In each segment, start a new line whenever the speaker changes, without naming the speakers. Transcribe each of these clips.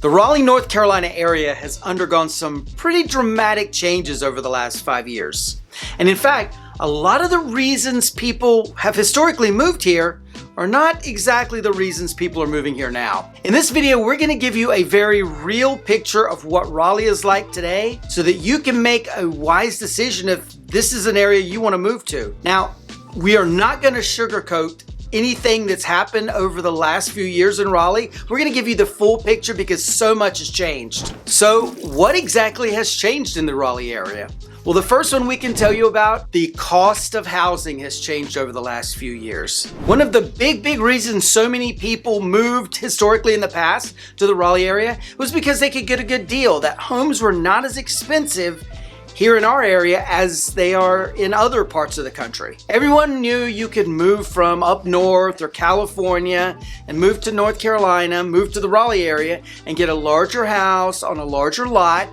The Raleigh, North Carolina area has undergone some pretty dramatic changes over the last 5 years. And in fact, a lot of the reasons people have historically moved here are not exactly the reasons people are moving here now. In this video, we're going to give you a very real picture of what Raleigh is like today so that you can make a wise decision if this is an area you want to move to. Now, we are not going to sugarcoat anything that's happened over the last few years in Raleigh. We're going to give you the full picture because so much has changed. So what exactly has changed in the Raleigh area? Well, the first one we can tell you about, the cost of housing has changed over the last few years. One of the big reasons so many people moved historically in the past to the Raleigh area was because they could get a good deal, that homes were not as expensive here in our area as they are in other parts of the country. Everyone knew you could move from up north or California and move to North Carolina, move to the Raleigh area and get a larger house on a larger lot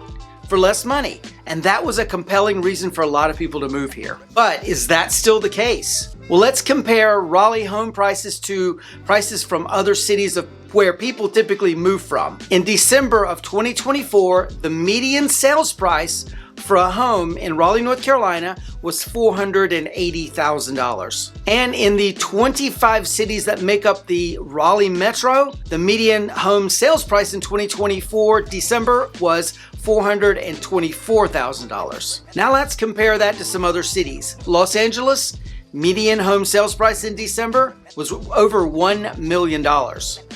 for less money. And that was a compelling reason for a lot of people to move here. But is that still the case? Well, let's compare Raleigh home prices to prices from other cities of where people typically move from. In December of 2024, the median sales price for a home in Raleigh, North Carolina was $480,000. And in the 25 cities that make up the Raleigh Metro, the median home sales price in 2024 December was $424,000. Now let's compare that to some other cities. Los Angeles, median home sales price in December was over $1 million.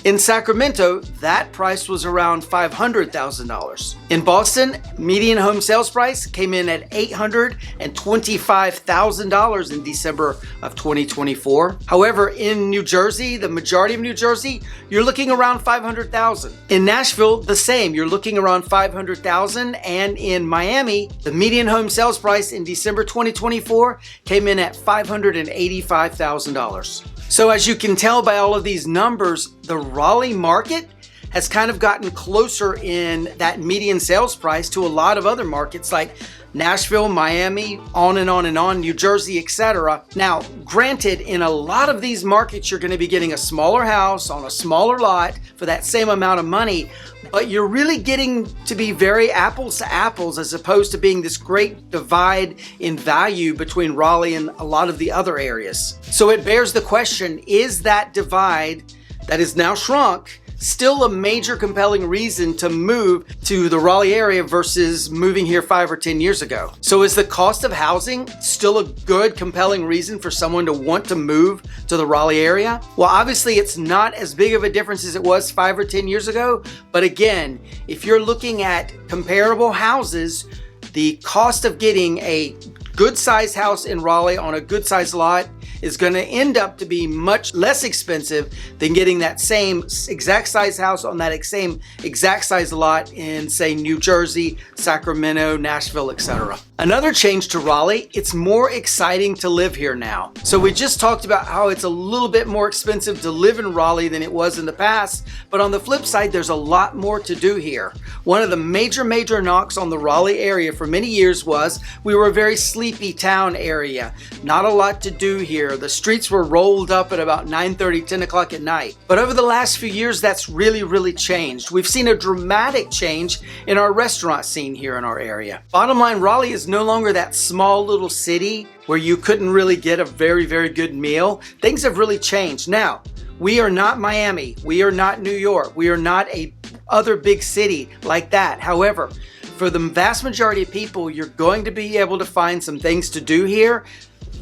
In Sacramento, that price was around $500,000. In Boston, median home sales price came in at $825,000 in December of 2024. However, in New Jersey, the majority of New Jersey, you're looking around $500,000. In Nashville, the same, you're looking around $500,000. And in Miami, the median home sales price in December 2024 came in at $585,000. So as you can tell by all of these numbers, the Raleigh market has kind of gotten closer in that median sales price to a lot of other markets like Nashville, Miami, on and on and on, New Jersey, etc. Now, granted, in a lot of these markets, you're going to be getting a smaller house on a smaller lot for that same amount of money, but you're really getting to be very apples to apples as opposed to being this great divide in value between Raleigh and a lot of the other areas. So it bears the question, is that divide that is now shrunk still a major compelling reason to move to the Raleigh area versus moving here 5 or 10 years ago? So is the cost of housing still a good compelling reason for someone to want to move to the Raleigh area? Well, obviously it's not as big of a difference as it was 5 or 10 years ago. But again, if you're looking at comparable houses, the cost of getting a good sized house in Raleigh on a good sized lot is going to end up to be much less expensive than getting that same exact size house on that same exact size lot in, say, New Jersey, Sacramento, Nashville, etc. Another change to Raleigh, it's more exciting to live here now. So we just talked about how it's a little bit more expensive to live in Raleigh than it was in the past, but on the flip side, there's a lot more to do here. One of the major knocks on the Raleigh area for many years was we were a very sleepy town area. Not a lot to do here. The streets were rolled up at about 9:30, 10 o'clock at night. But over the last few years, that's really changed. We've seen a dramatic change in our restaurant scene here in our area. Bottom line, Raleigh is no longer that small little city where you couldn't really get a very good meal. Things have really changed. Now, we are not Miami. We are not New York. We are not a other big city like that. However, for the vast majority of people, you're going to be able to find some things to do here.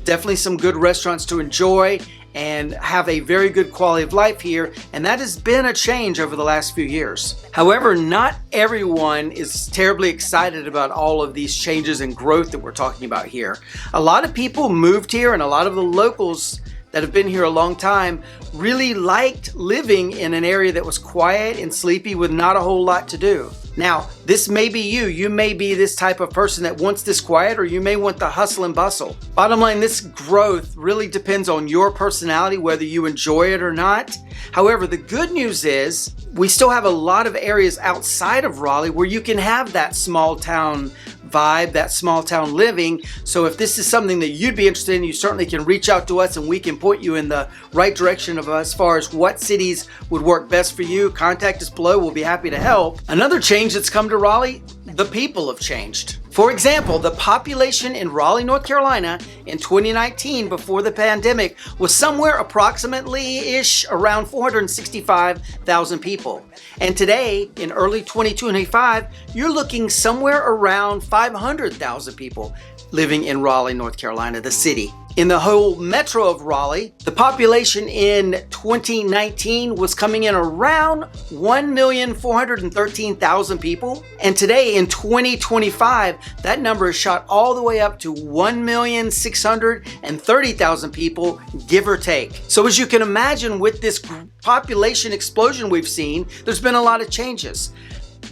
Definitely some good restaurants to enjoy and have a very good quality of life here, and that has been a change over the last few years. However, not everyone is terribly excited about all of these changes and growth that we're talking about here. A lot of people moved here, and a lot of the locals that have been here a long time really liked living in an area that was quiet and sleepy with not a whole lot to do. Now, this may be you. You may be this type of person that wants this quiet, or you may want the hustle and bustle. Bottom line, this growth really depends on your personality, whether you enjoy it or not. However, the good news is we still have a lot of areas outside of Raleigh where you can have that small town vibe, that small town living. So if this is something that you'd be interested in, you certainly can reach out to us and we can point you in the right direction of as far as what cities would work best for you. Contact us below. We'll be happy to help. Another change that's come to Raleigh, the people have changed. For example, the population in Raleigh, North Carolina in 2019 before the pandemic was somewhere approximately-ish around 465,000 people. And today, in early 2025, you're looking somewhere around 500,000 people living in Raleigh, North Carolina, the city. In the whole metro of Raleigh, the population in 2019 was coming in around 1,413,000 people. And today in 2025, that number is shot all the way up to 1,630,000 people, give or take. So as you can imagine, with this population explosion we've seen, there's been a lot of changes.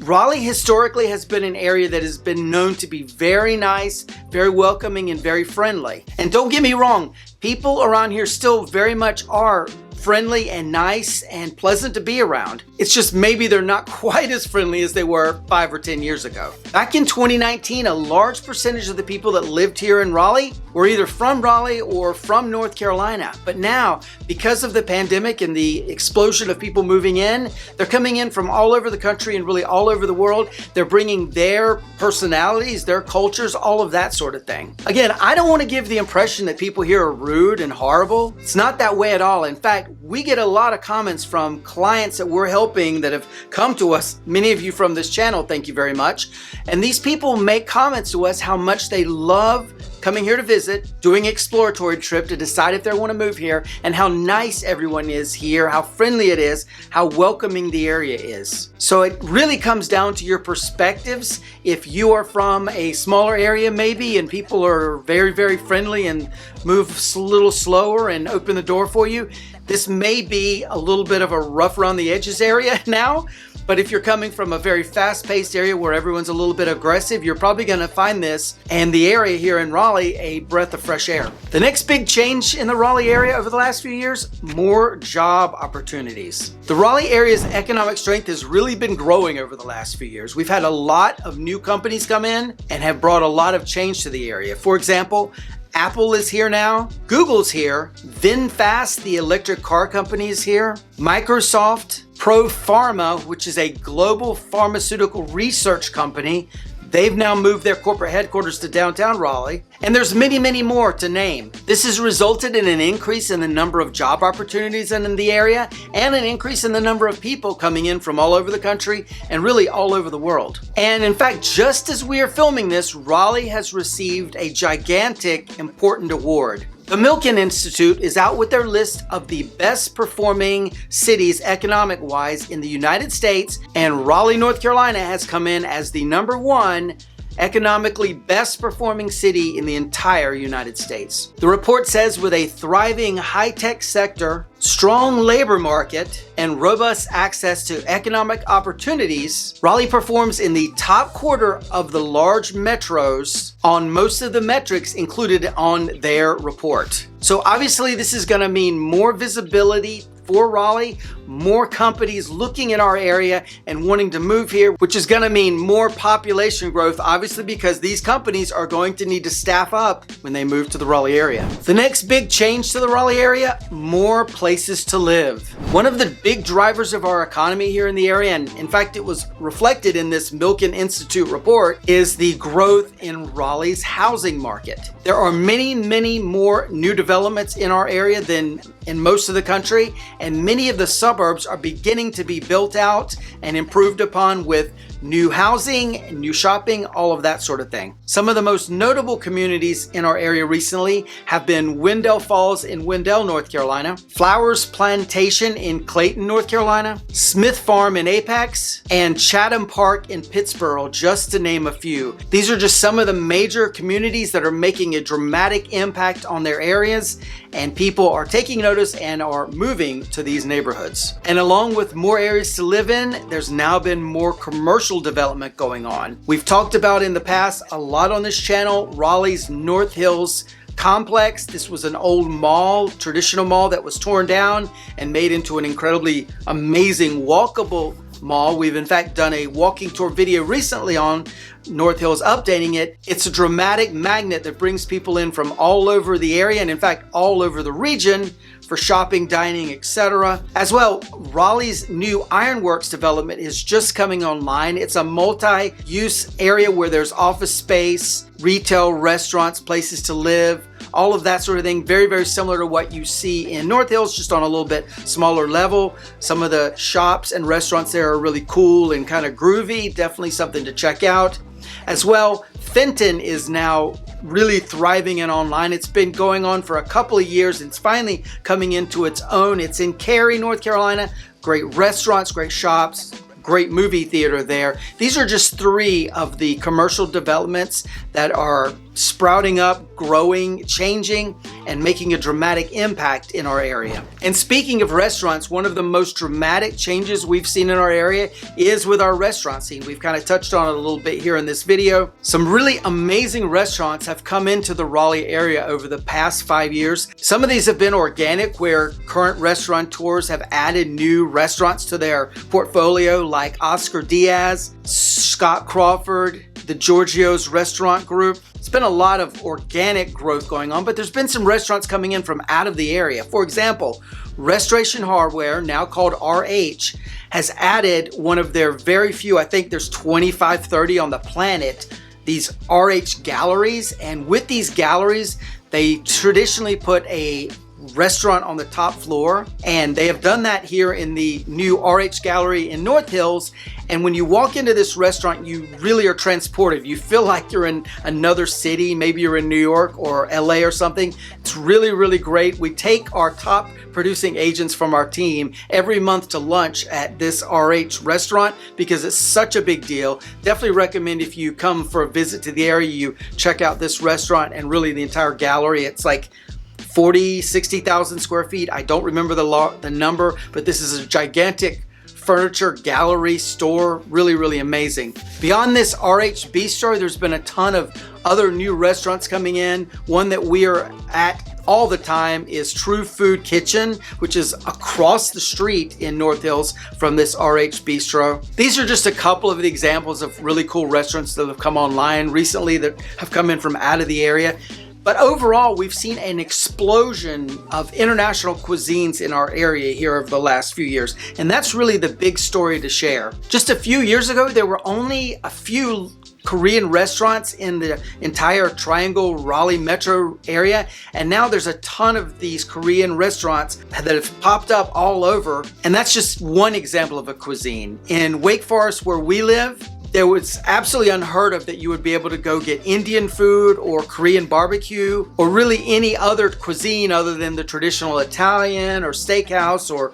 Raleigh historically has been an area that has been known to be very nice, very welcoming, and very friendly. And don't get me wrong, people around here still very much are friendly and nice and pleasant to be around. It's just maybe they're not quite as friendly as they were 5 or 10 years ago. Back in 2019, a large percentage of the people that lived here in Raleigh were either from Raleigh or from North Carolina. But now, because of the pandemic and the explosion of people moving in, they're coming in from all over the country and really all over the world. They're bringing their personalities, their cultures, all of that sort of thing. Again, I don't want to give the impression that people here are rude and horrible. It's not that way at all. In fact, we get a lot of comments from clients that we're helping that have come to us, many of you from this channel, thank you very much. And these people make comments to us how much they love coming here to visit, doing an exploratory trip to decide if they want to move here, and how nice everyone is here, how friendly it is, how welcoming the area is. So it really comes down to your perspectives. If you are from a smaller area maybe, and people are very, very friendly and move a little slower and open the door for you, this may be a little bit of a rough around the edges area now. But if you're coming from a very fast-paced area where everyone's a little bit aggressive, you're probably going to find this and the area here in Raleigh a breath of fresh air. The next big change in the Raleigh area over the last few years, more job opportunities. The Raleigh area's economic strength has really been growing over the last few years. We've had a lot of new companies come in and have brought a lot of change to the area. For example, Apple is here now, Google's here, VinFast, the electric car company, is here, Microsoft, ProPharma, which is a global pharmaceutical research company, they've now moved their corporate headquarters to downtown Raleigh, and there's many, many more to name. This has resulted in an increase in the number of job opportunities in the area and an increase in the number of people coming in from all over the country and really all over the world. And in fact, just as we are filming this, Raleigh has received a gigantic, important award. The Milken Institute is out with their list of the best performing cities economic-wise in the United States, and Raleigh, North Carolina has come in as the #1 economically best performing city in the entire United States. The report says with a thriving high-tech sector, strong labor market, and robust access to economic opportunities, Raleigh performs in the top quarter of the large metros on most of the metrics included on their report. So obviously this is going to mean more visibility for Raleigh, more companies looking at our area and wanting to move here, which is going to mean more population growth, obviously, because these companies are going to need to staff up when they move to the Raleigh area. The next big change to the Raleigh area, more places to live. One of the big drivers of our economy here in the area, and in fact it was reflected in this Milken Institute report, is the growth in Raleigh's housing market. There are many, many more new developments in our area than in most of the country, and many of the suburbs are beginning to be built out and improved upon with new housing, new shopping, all of that sort of thing. Some of the most notable communities in our area recently have been Wendell Falls in Wendell, North Carolina, Flowers Plantation in Clayton, North Carolina, Smith Farm in Apex, and Chatham Park in Pittsburgh, just to name a few. These are just some of the major communities that are making a dramatic impact on their areas, and people are taking notice and are moving to these neighborhoods. And along with more areas to live in, there's now been more commercial development going on. We've talked about in the past a lot on this channel, Raleigh's North Hills complex. This was an old mall, traditional mall that was torn down and made into an incredibly amazing walkable Mall. We've in fact done a walking tour video recently on North Hills, updating it. It's a dramatic magnet that brings people in from all over the area and in fact all over the region for shopping, dining, etc. As well, Raleigh's new Ironworks development is just coming online. It's a multi-use area where there's office space, retail, restaurants, places to live, all of that sort of thing. Very, very similar to what you see in North Hills, just on a little bit smaller level. Some of the shops and restaurants there are really cool and kind of groovy. Definitely something to check out. As well, Fenton is now really thriving and online. It's been going on for a couple of years. It's finally coming into its own. It's in Cary, North Carolina. Great restaurants, great shops, great movie theater there. These are just 3 of the commercial developments that are sprouting up, growing, changing, and making a dramatic impact in our area. And speaking of restaurants, one of the most dramatic changes we've seen in our area is with our restaurant scene. We've kind of touched on it a little bit here in this video. Some really amazing restaurants have come into the Raleigh area over the past 5 years. Some of these have been organic, where current restaurateurs have added new restaurants to their portfolio, like Oscar Diaz, Scott Crawford, the Giorgio's Restaurant Group. It's been a lot of organic growth going on, but there's been some restaurants coming in from out of the area. For example, Restoration Hardware, now called RH, has added one of their very few, I think there's 25, 30 on the planet, these RH galleries. And with these galleries, they traditionally put a restaurant on the top floor, and they have done that here in the new RH Gallery in North Hills. And when you walk into this restaurant, you really are transported. You feel like you're in another city. Maybe you're in New York or LA or something. It's really, really great. We take our top producing agents from our team every month to lunch at this RH restaurant because it's such a big deal. Definitely recommend, if you come for a visit to the area, you check out this restaurant and really the entire gallery. It's like 60,000 square feet. I don't remember the number, but this is a gigantic furniture gallery store. Really, really amazing. Beyond this RH Bistro, there's been a ton of other new restaurants coming in. One that we are at all the time is True Food Kitchen, which is across the street in North Hills from this RH Bistro. These are just a couple of the examples of really cool restaurants that have come online recently that have come in from out of the area. But overall, we've seen an explosion of international cuisines in our area here over the last few years. And that's really the big story to share. Just a few years ago, there were only a few Korean restaurants in the entire Triangle, Raleigh metro area. And now there's a ton of these Korean restaurants that have popped up all over. And that's just one example of a cuisine. In Wake Forest, where we live, there was absolutely unheard of that you would be able to go get Indian food or Korean barbecue or really any other cuisine other than the traditional Italian or steakhouse or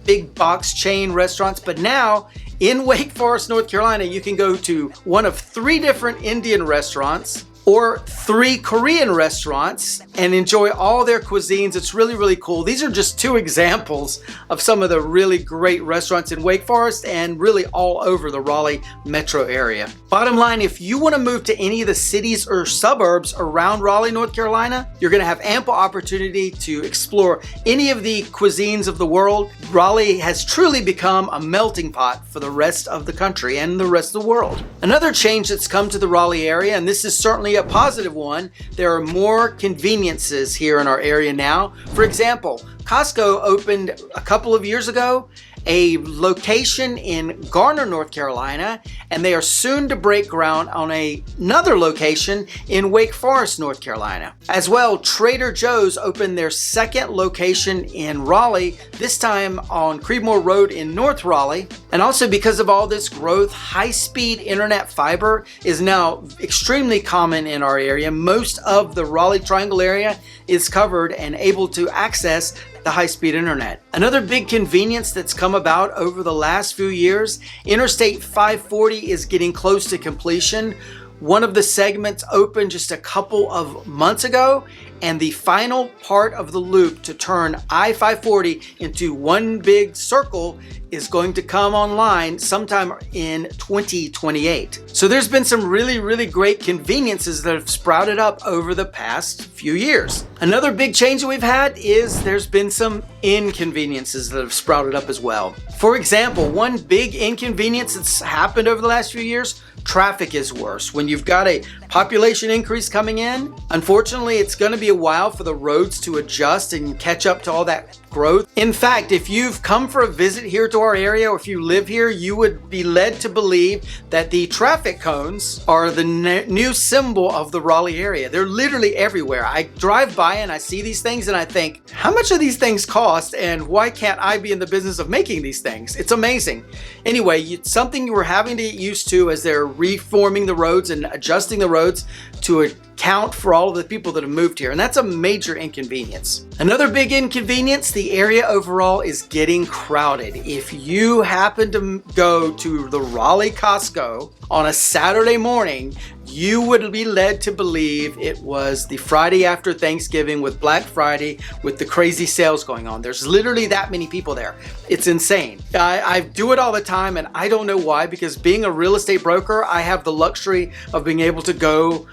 big box chain restaurants. But now in Wake Forest, North Carolina, you can go to one of 3 different Indian restaurants or 3 Korean restaurants and enjoy all their cuisines. It's really, really cool. These are just 2 examples of some of the really great restaurants in Wake Forest and really all over the Raleigh metro area. Bottom line, if you want to move to any of the cities or suburbs around Raleigh, North Carolina, you're going to have ample opportunity to explore any of the cuisines of the world. Raleigh has truly become a melting pot for the rest of the country and the rest of the world. Another change that's come to the Raleigh area, and this is certainly a positive one, there are more conveniences here in our area now. For example, Costco opened a couple of years ago a location in Garner, North Carolina, and they are soon to break ground on another location in Wake Forest, North Carolina. As well, Trader Joe's opened their second location in Raleigh, this time on Creedmoor Road in North Raleigh. And also, because of all this growth, high-speed internet fiber is now extremely common in our area. Most of the Raleigh Triangle area is covered and able to access the high-speed internet. Another big convenience that's come about over the last few years, Interstate 540 is getting close to completion. One of the segments opened just a couple of months ago, and the final part of the loop to turn I-540 into one big circle is going to come online sometime in 2028. So there's been some really great conveniences that have sprouted up over the past few years. Another big change that we've had is there's been some inconveniences that have sprouted up as well. For example, one big inconvenience that's happened over the last few years, traffic is worse. When you've got a population increase coming in, unfortunately, it's going to be a while for the roads to adjust and catch up to all that growth. In fact, if you've come for a visit here to our area, or if you live here, you would be led to believe that the traffic cones are the new symbol of the Raleigh area. They're literally everywhere. I drive by and I see these things and I think, how much do these things cost and why can't I be in the business of making these things? It's amazing. Anyway, it's something we're having to get used to as they're reforming the roads and adjusting the roads to account for all of the people that have moved here, and that's a major inconvenience. Another big inconvenience, the area overall is getting crowded. If you happen to go to the Raleigh Costco on a Saturday morning, you would be led to believe it was the Friday after Thanksgiving with Black Friday with the crazy sales going on. There's literally that many people there. It's insane. I do it all the time and I don't know why, because being a real estate broker, I have the luxury of being able to go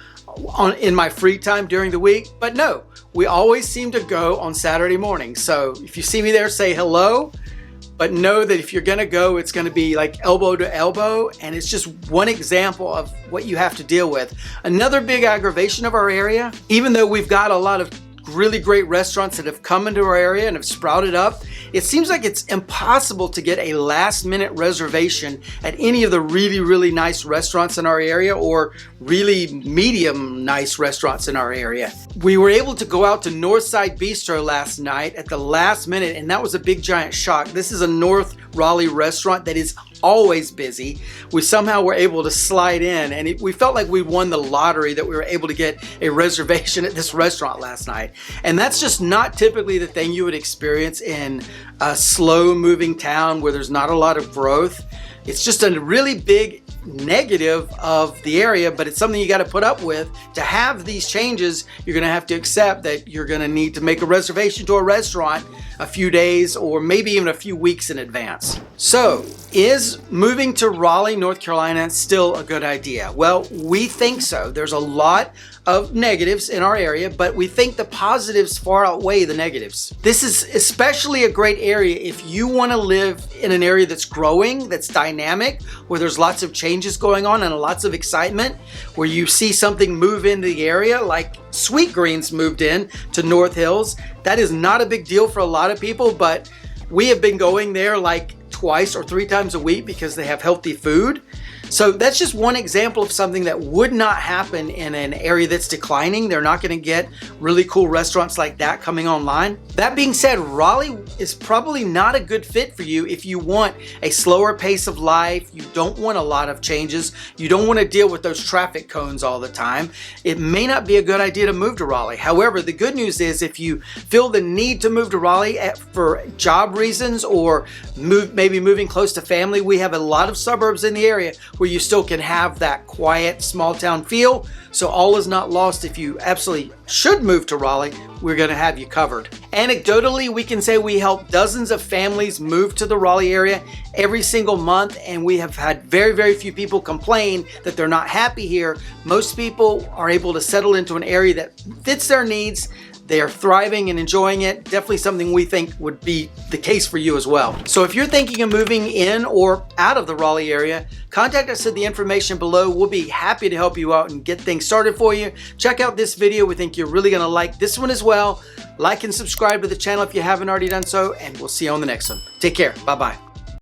in my free time during the week, but no, we always seem to go on Saturday morning. So if you see me there, say hello, but know that if you're gonna go, it's gonna be like elbow to elbow, and it's just one example of what you have to deal with. Another big aggravation of our area, even though we've got a lot of really great restaurants that have come into our area and have sprouted up, it seems like it's impossible to get a last-minute reservation at any of the really nice restaurants in our area, or really medium nice restaurants in our area. We were able to go out to Northside Bistro last night at the last minute, and that was a big giant shock. This is a North Raleigh restaurant that is always busy. We somehow were able to slide in, and we felt like we won the lottery that we were able to get a reservation at this restaurant last night. And that's just not typically the thing you would experience in a slow moving town where there's not a lot of growth. It's just a really big negative of the area, but it's something you got to put up with. To have these changes, you're going to have to accept that you're going to need to make a reservation to a restaurant a few days or maybe even a few weeks in advance. So, is moving to Raleigh, North Carolina still a good idea? Well, we think so. There's a lot of negatives in our area, but we think the positives far outweigh the negatives. This is especially a great area if you want to live in an area that's growing, that's dynamic, where there's lots of changes going on and lots of excitement, where you see something move into the area, like Sweet Greens moved in to North Hills. That is not a big deal for a lot of people, but we have been going there like twice or 3 times a week because they have healthy food. So that's just one example of something that would not happen in an area that's declining. They're not going to get really cool restaurants like that coming online. That being said, Raleigh is probably not a good fit for you if you want a slower pace of life. You don't want a lot of changes. You don't want to deal with those traffic cones all the time. It may not be a good idea to move to Raleigh. However, the good news is if you feel the need to move to Raleigh for job reasons or maybe moving close to family, we have a lot of suburbs in the area where you still can have that quiet small town feel. So all is not lost. If you absolutely should move to Raleigh, we're going to have you covered. Anecdotally, we can say we help dozens of families move to the Raleigh area every single month, and we have had very few people complain that they're not happy here. Most people are able to settle into an area that fits their needs. They are thriving and enjoying it. Definitely something we think would be the case for you as well. So if you're thinking of moving in or out of the Raleigh area, contact us at the information below. We'll be happy to help you out and get things started for you. Check out this video. We think you're really going to like this one as well. Like and subscribe to the channel if you haven't already done so, and we'll see you on the next one. Take care. Bye-bye.